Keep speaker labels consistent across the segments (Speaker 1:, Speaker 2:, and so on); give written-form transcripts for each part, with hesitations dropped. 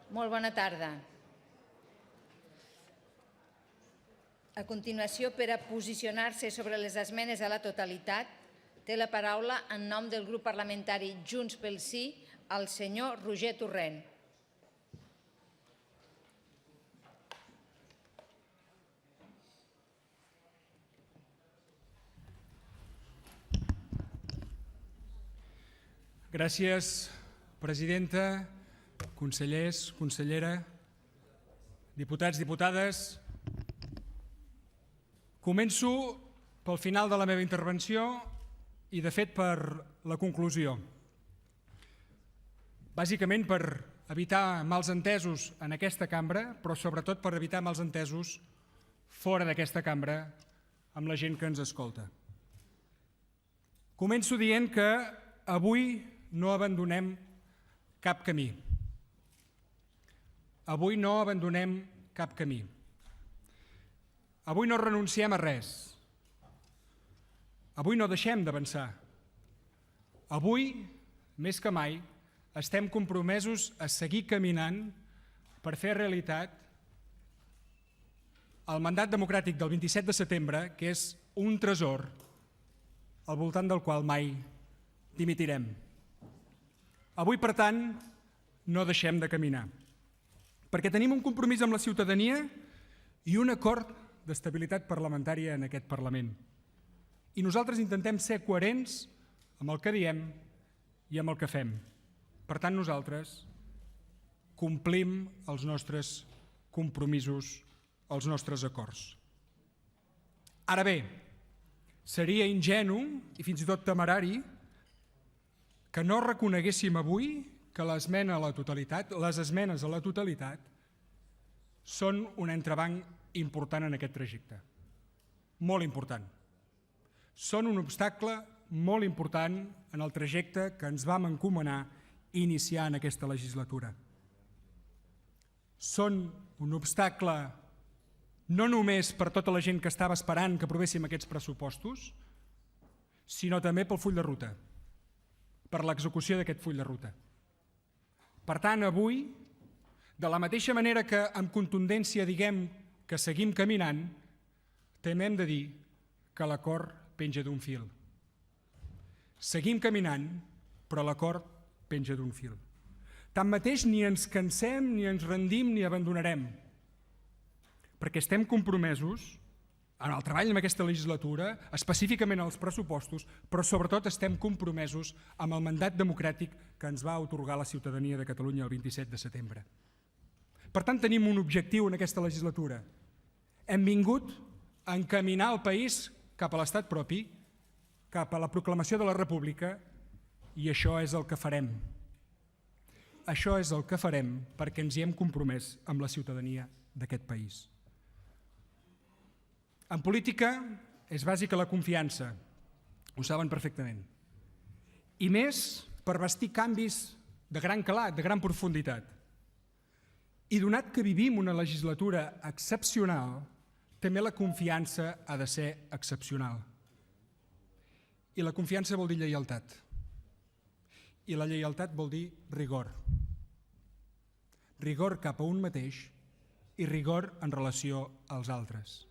Speaker 1: Molt bona tarda. A continuació, per a posicionar-se sobre les esmenes a la totalitat, té la paraula en nom del grup parlamentari Junts pel Sí el senyor Roger Torrent.
Speaker 2: Gràcies, presidenta, consellers, consellera, diputats, diputades. Començo pel final de la meva intervenció i, de fet, per la conclusió. Bàsicament per evitar mals entesos en aquesta cambra, però sobretot per evitar mals entesos fora d'aquesta cambra amb la gent que ens escolta. Començo dient que avui no abandonem cap camí. Avui no abandonem cap camí. Avui no renunciem a res. Avui no deixem d'avançar. Avui, més que mai, estem compromesos a seguir caminant per fer realitat el mandat democràtic del 27 de setembre, que és un tresor al voltant del qual mai dimitirem. Avui, per tant, no deixem de caminar, perquè tenim un compromís amb la ciutadania i un acord d'estabilitat parlamentària en aquest Parlament. I nosaltres intentem ser coherents amb el que diem i amb el que fem. Per tant, nosaltres complim els nostres compromisos, els nostres acords. Ara bé, seria ingenu i fins i tot temerari que no reconeguéssim avui que les esmenes a la totalitat són un entrebanc important en aquest trajecte. Molt important. Són un obstacle molt important en el trajecte que ens vam encomanar iniciar en aquesta legislatura. Són un obstacle no només per tota la gent que estava esperant que aprovéssim aquests pressupostos, sinó també pel full de ruta, per l'execució d'aquest full de ruta. Per tant, avui, de la mateixa manera que amb contundència diguem que seguim caminant, també hem de dir que l'acord penja d'un fil. Seguim caminant, però l'acord penja d'un fil. Tanmateix, ni ens cansem, ni ens rendim, ni abandonarem, perquè estem compromesos en el treball en aquesta legislatura, específicament als pressupostos, però sobretot estem compromesos amb el mandat democràtic que ens va atorgar la ciutadania de Catalunya el 27 de setembre. Per tant, tenim un objectiu en aquesta legislatura. Hem vingut a encaminar el país cap a l'estat propi, cap a la proclamació de la República, i això és el que farem. Això és el que farem perquè ens hi hem compromès amb la ciutadania d'aquest país. En política és bàsica la confiança, ho saben perfectament. I més per bastir canvis de gran calat, de gran profunditat. I donat que vivim una legislatura excepcional, també la confiança ha de ser excepcional. I la confiança vol dir lleialtat. I la lleialtat vol dir rigor. Rigor cap a un mateix i rigor en relació als altres.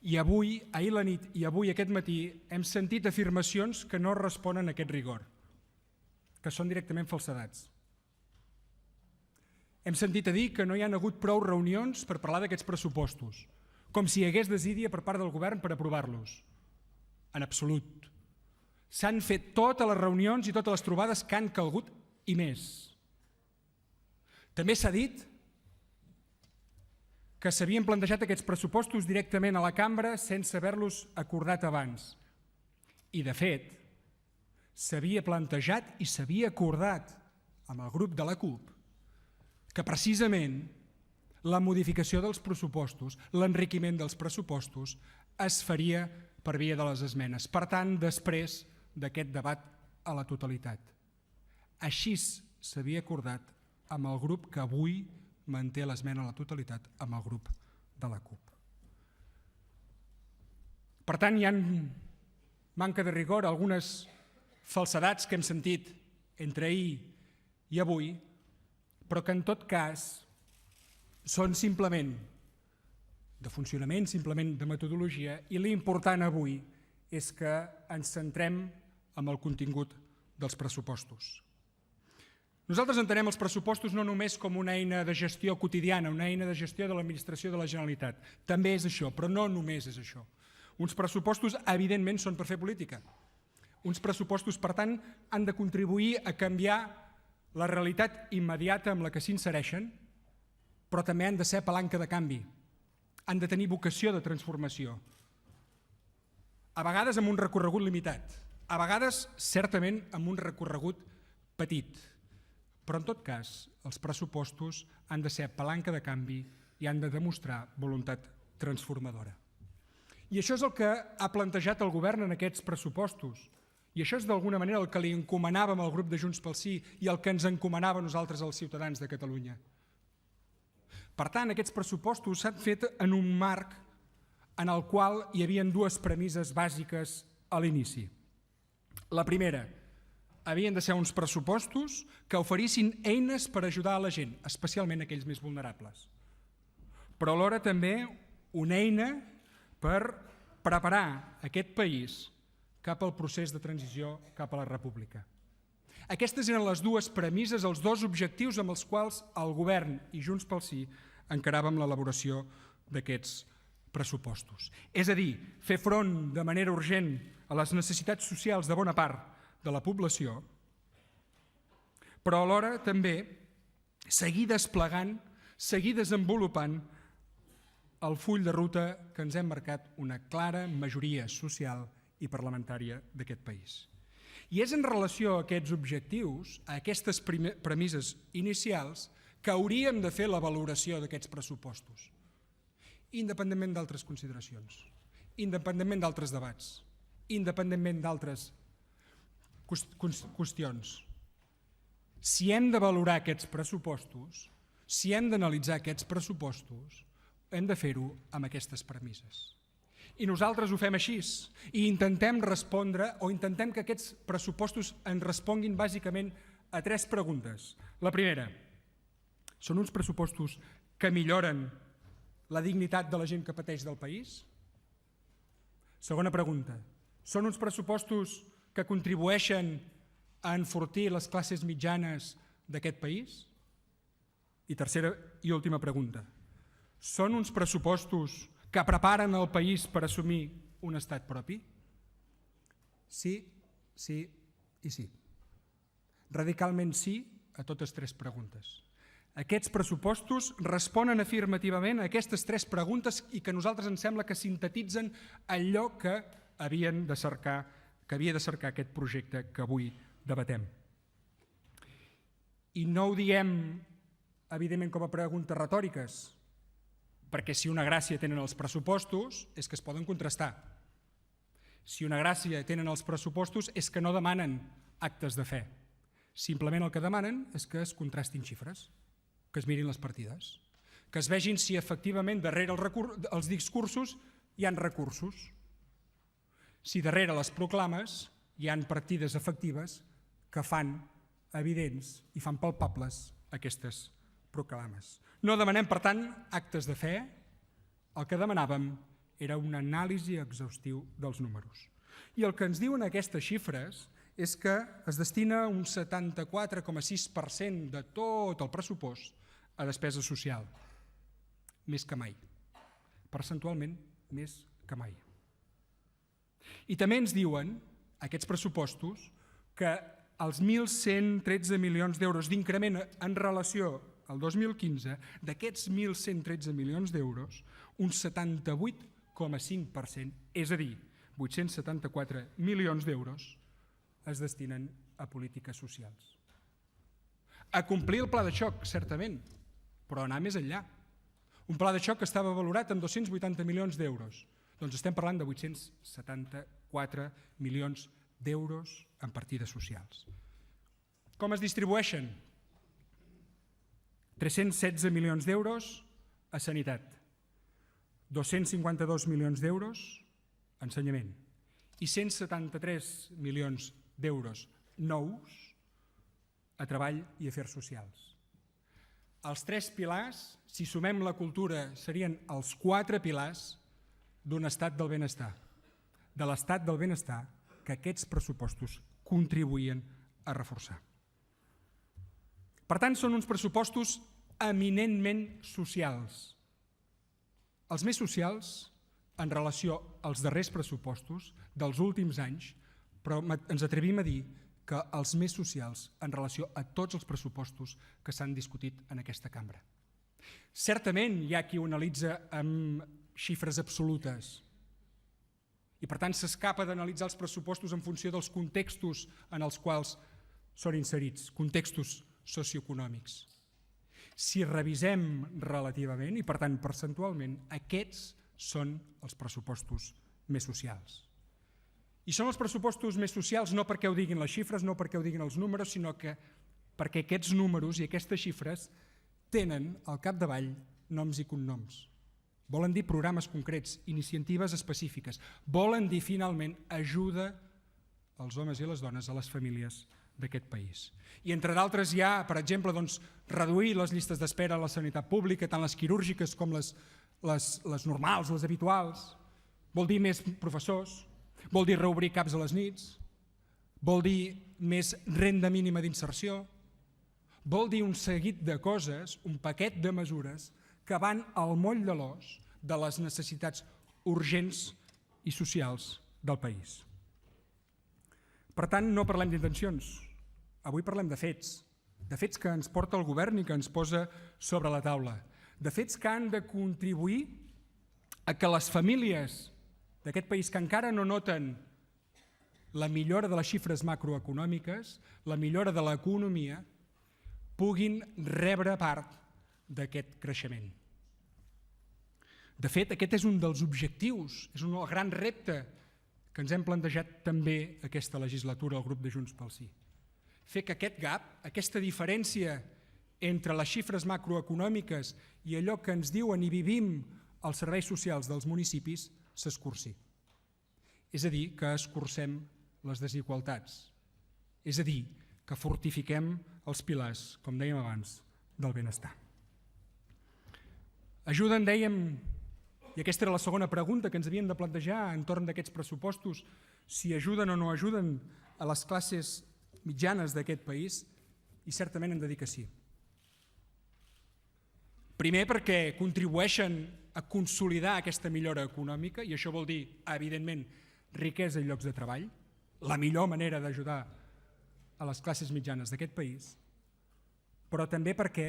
Speaker 2: I avui, ahir la nit i avui aquest matí, hem sentit afirmacions que no responen a aquest rigor, que són directament falsedats. Hem sentit a dir que no hi han hagut prou reunions per parlar d'aquests pressupostos, com si hi hagués desídia per part del govern per aprovar-los. En absolut. S'han fet totes les reunions i totes les trobades que han calgut i més. També s'ha dit que s'havien plantejat aquests pressupostos directament a la cambra sense haver-los acordat abans. I, de fet, s'havia plantejat i s'havia acordat amb el grup de la CUP que precisament la modificació dels pressupostos, l'enriquiment dels pressupostos, es faria per via de les esmenes. Per tant, després d'aquest debat a la totalitat. Així s'havia acordat amb el grup que avui manté l'esmena a la totalitat amb el grup de la CUP. Per tant, hi ha manca de rigor, algunes falsedats que hem sentit entre ahir i avui, però que en tot cas són simplement de funcionament, simplement de metodologia, i l'important avui és que ens centrem en el contingut dels pressupostos. Nosaltres entenem els pressupostos no només com una eina de gestió quotidiana, una eina de gestió de l'administració de la Generalitat. També és això, però no només és això. Uns pressupostos, evidentment, són per fer política. Uns pressupostos, per tant, han de contribuir a canviar la realitat immediata amb la que s'insereixen, però també han de ser palanca de canvi. Han de tenir vocació de transformació. A vegades amb un recorregut limitat, a vegades, certament, amb un recorregut petit. Però, en tot cas, els pressupostos han de ser palanca de canvi i han de demostrar voluntat transformadora. I això és el que ha plantejat el govern en aquests pressupostos. I això és d'alguna manera el que li encomanàvem al grup de Junts pel Sí i el que ens encomanava a nosaltres als ciutadans de Catalunya. Per tant, aquests pressupostos s'han fet en un marc en el qual hi havia dues premisses bàsiques a l'inici. La primera, havien de ser uns pressupostos que oferissin eines per ajudar a la gent, especialment aquells més vulnerables. Però alhora també una eina per preparar aquest país cap al procés de transició cap a la república. Aquestes eren les dues premisses, els dos objectius amb els quals el govern i Junts pel Sí encaràvem l'elaboració d'aquests pressupostos. És a dir, fer front de manera urgent a les necessitats socials de bona part de la població, però alhora també seguir desplegant, seguir desenvolupant el full de ruta que ens hem marcat una clara majoria social i parlamentària d'aquest país. I és en relació a aquests objectius, a aquestes premisses inicials, que hauríem de fer la valoració d'aquests pressupostos, independentment d'altres consideracions, independentment d'altres debats, independentment d'altres qüestions. Si hem de valorar aquests pressupostos, si hem d'analitzar aquests pressupostos, hem de fer-ho amb aquestes premisses. I nosaltres ho fem així i intentem respondre o intentem que aquests pressupostos ens responguin bàsicament a tres preguntes. La primera, són uns pressupostos que milloren la dignitat de la gent que pateix del país? Segona pregunta, són uns pressupostos que contribueixen a enfortir les classes mitjanes d'aquest país? I tercera i última pregunta, són uns pressupostos que preparen el país per assumir un estat propi? Sí, sí i sí. Radicalment sí a totes tres preguntes. Aquests pressupostos responen afirmativament a aquestes tres preguntes i que a nosaltres ens sembla que sintetitzen allò que havia de cercar aquest projecte que avui debatem. I no ho diem, evidentment, com a preguntes retòriques, perquè si una gràcia tenen els pressupostos és que es poden contrastar. Si una gràcia tenen els pressupostos és que no demanen actes de fe. Simplement el que demanen és que es contrastin xifres, que es mirin les partides, que es vegin si efectivament darrere els discursos hi ha recursos, si darrere les proclames hi ha partides efectives que fan evidents i fan palpables aquestes proclames. No demanem, per tant, actes de fe. El que demanàvem era una anàlisi exhaustiu dels números. I el que ens diuen aquestes xifres és que es destina un 74,6% de tot el pressupost a despesa social. Més que mai. Percentualment, més que mai. I també ens diuen, aquests pressupostos, que els 1.113 milions d'euros d'increment en relació al 2015, d'aquests 1.113 milions d'euros, un 78,5%, és a dir, 874 milions d'euros, es destinen a polítiques socials. A complir el pla de xoc, certament, però anar més enllà. Un pla de xoc que estava valorat en 280 milions d'euros. Doncs estem parlant de 874 milions d'euros en partides socials. Com es distribueixen? 316 milions d'euros a sanitat, 252 milions d'euros a ensenyament i 173 milions d'euros nous a treball i afers socials. Els 3 pilars, si sumem la cultura, serien els 4 pilars d'un estat del benestar. De l'estat del benestar que aquests pressupostos contribuïen a reforçar. Per tant, són uns pressupostos eminentment socials. Els més socials en relació als darrers pressupostos dels últims anys, però ens atrevim a dir que els més socials en relació a tots els pressupostos que s'han discutit en aquesta cambra. Certament hi ha qui ho analitza amb xifres absolutes i per tant s'escapa d'analitzar els pressupostos en funció dels contextos en els quals són inserits, contextos socioeconòmics. Si revisem relativament i per tant percentualment, aquests són els pressupostos més socials. I són els pressupostos més socials no perquè ho diguin les xifres, no perquè ho diguin els números, sinó que perquè aquests números i aquestes xifres tenen al capdavall noms i cognoms. Volen dir programes concrets, iniciatives específiques. Volen dir, finalment, ajuda als homes i les dones, a les famílies d'aquest país. I entre d'altres hi ha, per exemple, reduir les llistes d'espera a la sanitat pública, tant les quirúrgiques com les normals, les habituals. Vol dir més professors, vol dir reobrir CAPs a les nits, vol dir més renda mínima d'inserció, vol dir un seguit de coses, un paquet de mesures que van al moll de l'os de les necessitats urgents i socials del país. Per tant, no parlem d'intencions, avui parlem de fets que ens porta el govern i que ens posa sobre la taula, de fets que han de contribuir a que les famílies d'aquest país que encara no noten la millora de les xifres macroeconòmiques, la millora de l'economia, puguin rebre part d'aquest creixement. De fet, aquest és un dels objectius, és un gran repte que ens hem plantejat també aquesta legislatura al grup de Junts pel Sí. Fer que aquest gap, aquesta diferència entre les xifres macroeconòmiques i allò que ens diuen i vivim els serveis socials dels municipis s'escurci. És a dir, que escurcem les desigualtats. És a dir, que fortifiquem els pilars, com dèiem abans, del benestar. Ajuden, dèiem, i aquesta era la segona pregunta que ens havíem de plantejar entorn d'aquests pressupostos, si ajuden o no ajuden a les classes mitjanes d'aquest país, i certament hem de dir que sí. Primer perquè contribueixen a consolidar aquesta millora econòmica, i això vol dir, evidentment, riquesa i llocs de treball, la millor manera d'ajudar a les classes mitjanes d'aquest país, però també perquè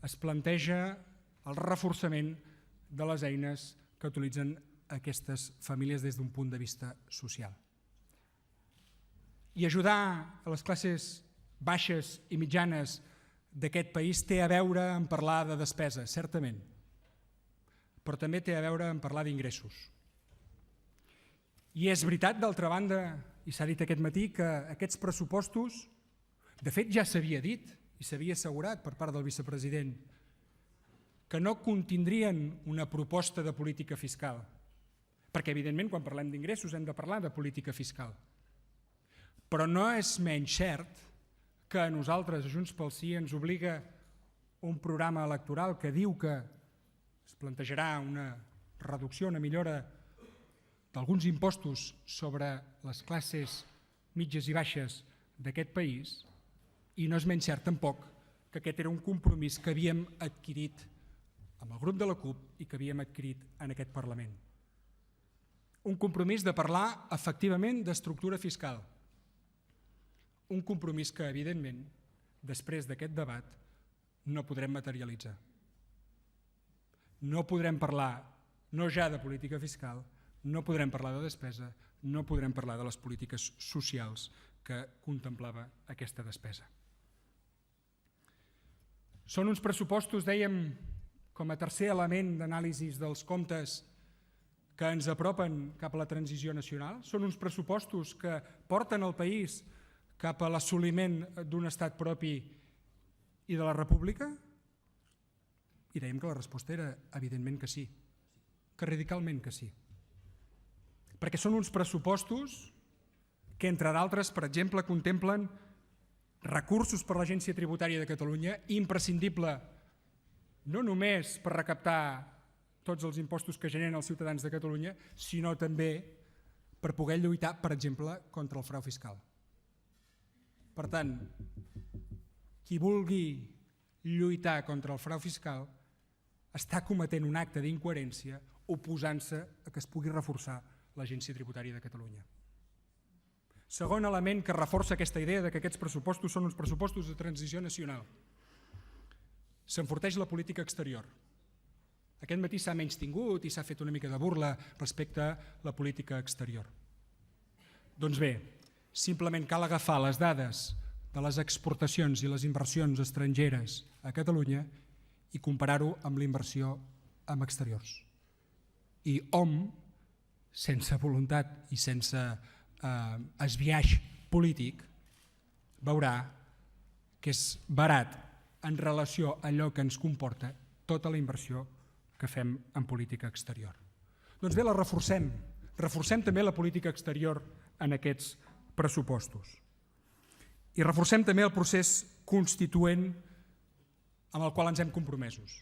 Speaker 2: es planteja el reforçament de les eines que utilitzen aquestes famílies des d'un punt de vista social. I ajudar a les classes baixes i mitjanes d'aquest país té a veure amb parlar de despesa, certament, però també té a veure amb parlar d'ingressos. I és veritat, d'altra banda, i s'ha dit aquest matí, que aquests pressupostos, de fet ja s'havia dit i s'havia assegurat per part del vicepresident, que no contindrien una proposta de política fiscal, perquè evidentment quan parlem d'ingressos hem de parlar de política fiscal. Però no és menys cert que a nosaltres, a Junts pel Sí, ens obliga un programa electoral que diu que es plantejarà una reducció, una millora d'alguns impostos sobre les classes mitges i baixes d'aquest país, i no és menys cert tampoc que aquest era un compromís que havíem adquirit amb el grup de la CUP i que havíem adquirit en aquest Parlament. Un compromís de parlar efectivament d'estructura fiscal. Un compromís que, evidentment, després d'aquest debat, no podrem materialitzar. No podrem parlar, no ja de política fiscal, no podrem parlar de despesa, no podrem parlar de les polítiques socials que contemplava aquesta despesa. Són uns pressupostos, dèiem, com a tercer element d'anàlisi dels comptes que ens apropen cap a la transició nacional. Són uns pressupostos que porten el país cap a l'assoliment d'un estat propi i de la república? I dèiem que la resposta era evidentment que sí, que radicalment que sí. Perquè són uns pressupostos que, entre d'altres, per exemple, contemplen recursos per a l'Agència Tributària de Catalunya, imprescindible no només per recaptar tots els impostos que generen els ciutadans de Catalunya, sinó també per poder lluitar, per exemple, contra el frau fiscal. Per tant, qui vulgui lluitar contra el frau fiscal està cometent un acte d'incoherència oposant-se a que es pugui reforçar l'Agència Tributària de Catalunya. Segon element que reforça aquesta idea de que aquests pressupostos són uns pressupostos de transició nacional. S'enforteix la política exterior. Aquest matí s'ha menystingut i s'ha fet una mica de burla respecte a la política exterior. Doncs bé, simplement cal agafar les dades de les exportacions i les inversions estrangeres a Catalunya i comparar-ho amb la inversió en exteriors. I hom, sense voluntat i sense esbiaix polític, veurà que és barat en relació a allò que ens comporta tota la inversió que fem en política exterior. Doncs bé, la reforcem. Reforcem també la política exterior en aquests pressupostos. I reforcem també el procés constituent amb el qual ens hem compromesos.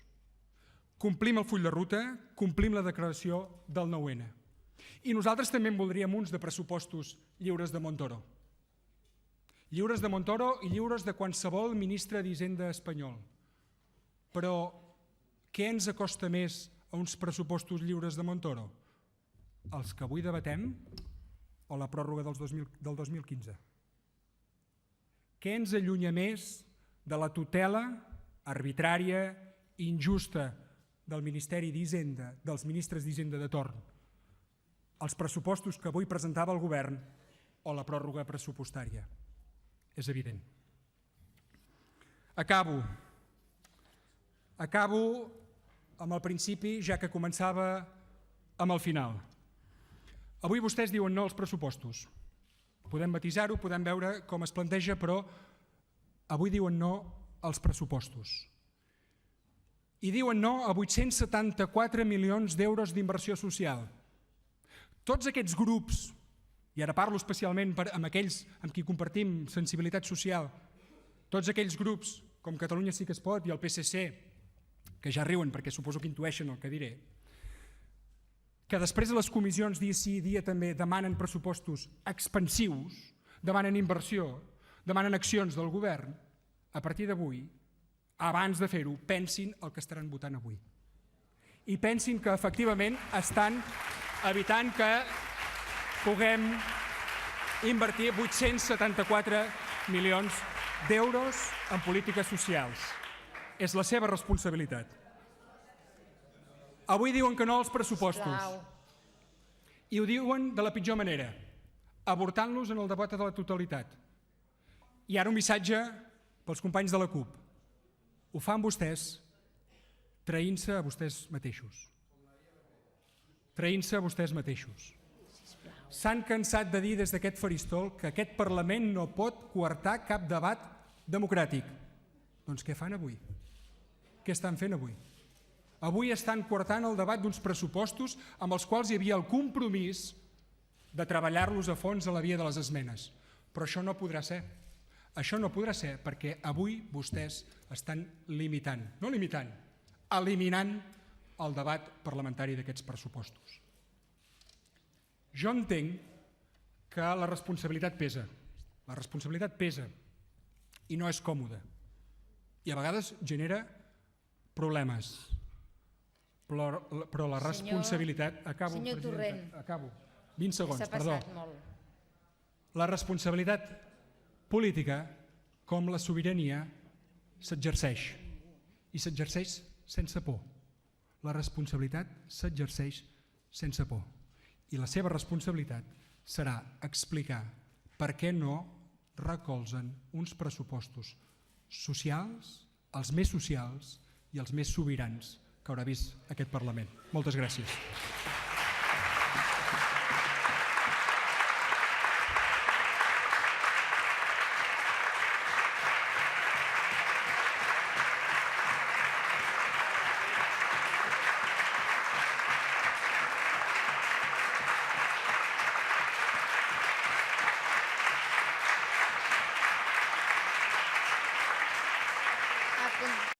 Speaker 2: Complim el full de ruta, complim la declaració del 9-N. I nosaltres també en voldríem uns de pressupostos lliures de Montoro. Lliures de Montoro i lliures de qualsevol ministre d'Hisenda espanyol. Però què ens acosta més a uns pressupostos lliures de Montoro? Els que avui debatem o la pròrroga del 2015? Què ens allunya més de la tutela arbitrària i injusta del Ministeri d'Hisenda, dels ministres d'Hisenda de torn, els pressupostos que avui presentava el govern o la pròrroga pressupostària? És evident. Acabo amb el principi, ja que començava amb el final. Avui vostès diuen no als pressupostos. Podem matisar-ho, podem veure com es planteja, però avui diuen no als pressupostos. I diuen no a 874 milions d'euros d'inversió social. Tots aquests grups, i ara parlo especialment amb aquells amb qui compartim sensibilitat social, tots aquells grups com Catalunya Sí que es pot i el PSC, que ja riuen perquè suposo que intueixen el que diré, que després de les comissions dia sí dia també demanen pressupostos expansius, demanen inversió, demanen accions del govern, a partir d'avui, abans de fer-ho, pensin el que estaran votant avui. I pensin que efectivament estan evitant que puguem invertir 874 milions d'euros en polítiques socials. És la seva responsabilitat. Avui diuen que no als pressupostos. I ho diuen de la pitjor manera, avortant-los en el debat de la totalitat. I ara un missatge pels companys de la CUP. Ho fan vostès traint-se a vostès mateixos. Traint-se a vostès mateixos. S'han cansat de dir des d'aquest faristol que aquest Parlament no pot coartar cap debat democràtic. Doncs què fan avui? Què estan fent avui? Avui estan coartant el debat d'uns pressupostos amb els quals hi havia el compromís de treballar-los a fons a la via de les esmenes. Però això no podrà ser. Això no podrà ser perquè avui vostès estan limitant, no limitant, eliminant el debat parlamentari d'aquests pressupostos. Jo entenc que la responsabilitat pesa. La responsabilitat pesa i no és còmoda. I a vegades genera problemes. Però la responsabilitat... Acabo, presidenta, acabo. 20 segons, perdó. La responsabilitat política, com la sobirania, s'exerceix. I s'exerceix sense por. La responsabilitat s'exerceix sense por. I la seva responsabilitat serà explicar per què no recolzen uns pressupostos socials, els més socials i els més sobirans que haurà vist aquest Parlament. Moltes gràcies.